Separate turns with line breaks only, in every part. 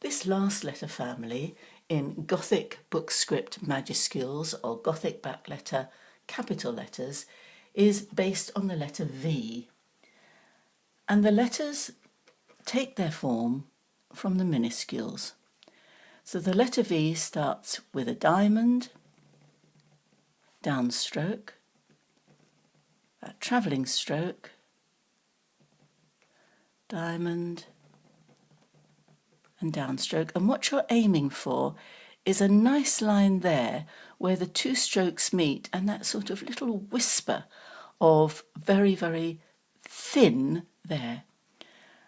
This last letter family in Gothic book script majuscules or Gothic back letter capital letters is based on the letter V. And the letters take their form from the minuscules. So the letter V starts with a diamond, downstroke, a travelling stroke, diamond, and downstroke. And what you're aiming for is a nice line there where the two strokes meet and that sort of little whisper of very, very thin there.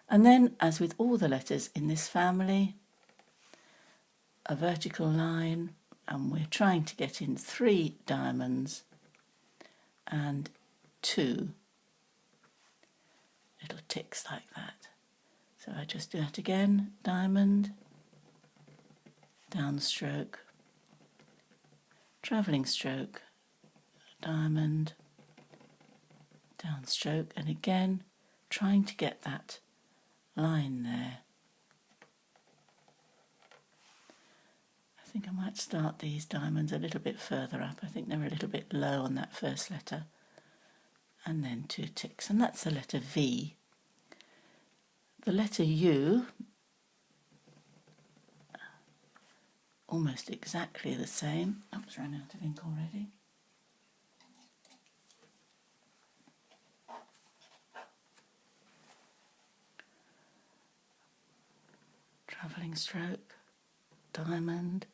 And then, as with all the letters in this family, a vertical line, and we're trying to get in 3 diamonds and 2 little ticks like that. So I just do that again, diamond, downstroke, travelling stroke, diamond, downstroke, and again trying to get that line there. I think I might start these diamonds a little bit further up. I think they're a little bit low on that first letter. And then 2 ticks, and that's the letter V. The letter U, almost exactly the same. Oops, ran out of ink already. Travelling stroke, diamond,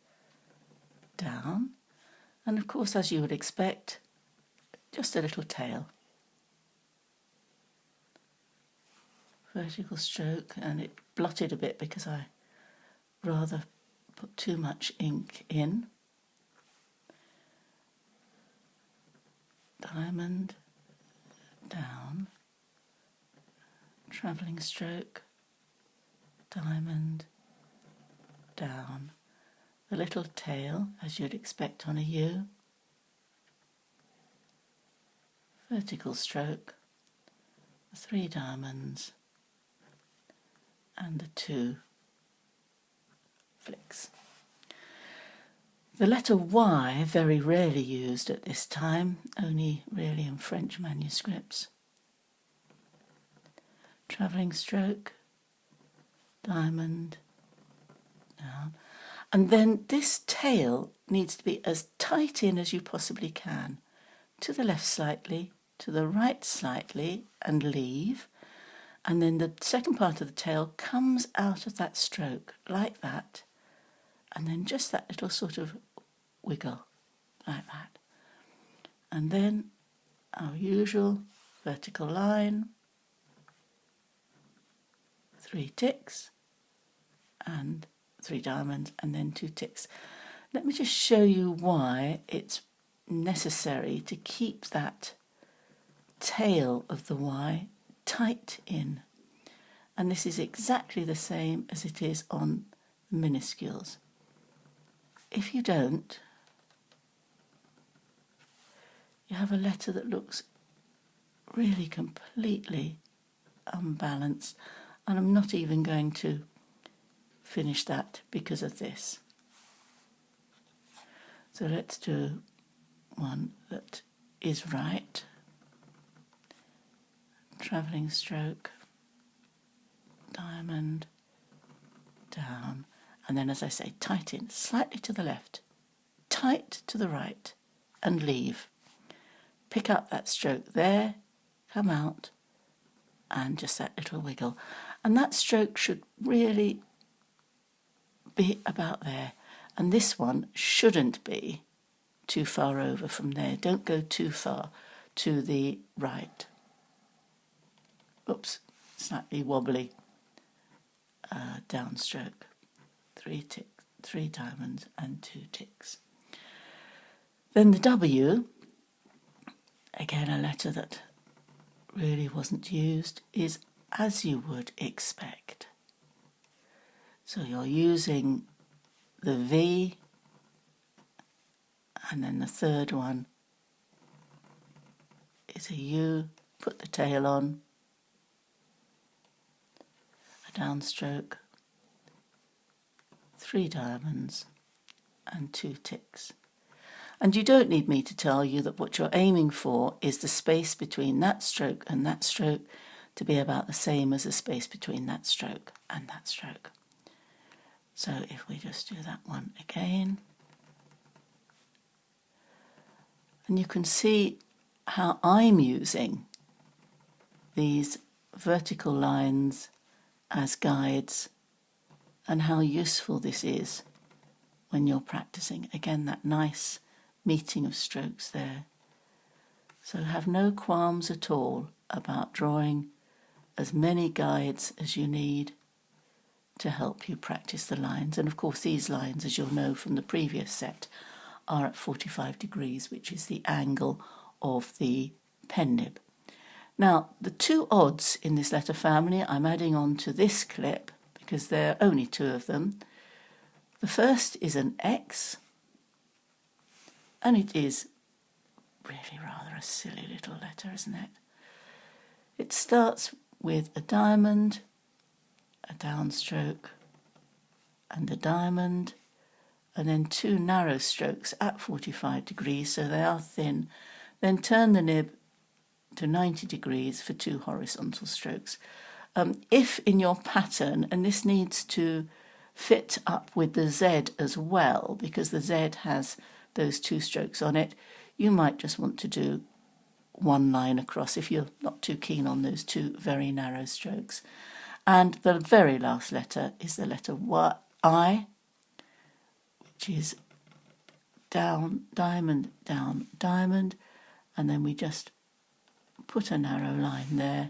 down, and of course, as you would expect, just a little tail. Vertical stroke, and it blotted a bit because I rather put too much ink in. Diamond, down, travelling stroke, diamond, down, the little tail as you'd expect on a U, vertical stroke, 3 diamonds, and the 2 flicks. The letter Y, very rarely used at this time, only really in French manuscripts. Travelling stroke, diamond, down. And then this tail needs to be as tight in as you possibly can. To the left slightly, to the right slightly, and leave. And then the second part of the tail comes out of that stroke, like that. And then just that little sort of wiggle, like that. And then our usual vertical line, 3 ticks, and 3 diamonds, and then 2 ticks. Let me just show you why it's necessary to keep that tail of the Y tight in. And this is exactly the same as it is on the minuscules. If you don't, you have a letter that looks really completely unbalanced, and I'm not even going to finish that because of this. So let's do one that is right. Travelling stroke, diamond, down, and then, as I say, tight in, slightly to the left, tight to the right, and leave. Pick up that stroke there, come out, and just that little wiggle. And that stroke should really be about there. And this one shouldn't be too far over from there. Don't go too far to the right. Oops, slightly wobbly. Downstroke. 3 ticks, 3 diamonds, and 2 ticks. Then the W, again a letter that really wasn't used, is as you would expect. So you're using the V, and then the third one is a U, put the tail on, a downstroke, 3 diamonds and 2 ticks. And you don't need me to tell you that what you're aiming for is the space between that stroke and that stroke to be about the same as the space between that stroke and that stroke. So if we just do that one again, and you can see how I'm using these vertical lines as guides and how useful this is when you're practicing. Again, that nice meeting of strokes there. So have no qualms at all about drawing as many guides as you need to help you practice the lines. And of course these lines, as you'll know from the previous set, are at 45 degrees, which is the angle of the pen nib. Now, the 2 odds in this letter family I'm adding on to this clip because there are only 2 of them. The first is an X, and it is really rather a silly little letter, isn't it? It starts with a diamond, a downstroke, and a diamond, and then 2 narrow strokes at 45 degrees, so they are thin. Then turn the nib to 90 degrees for 2 horizontal strokes. If in your pattern, and this needs to fit up with the Z as well, because the Z has those 2 strokes on it, you might just want to do 1 line across if you're not too keen on those 2 very narrow strokes. And the very last letter is the letter I, which is down, diamond, and then we just put a narrow line there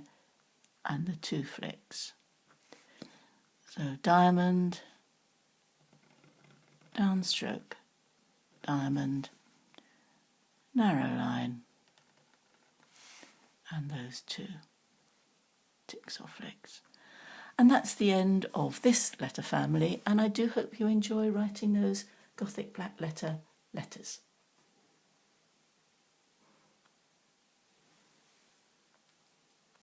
and the 2 flicks. So diamond, downstroke, diamond, narrow line, and those 2 ticks or flicks. And that's the end of this letter family, and I do hope you enjoy writing those Gothic black letter letters.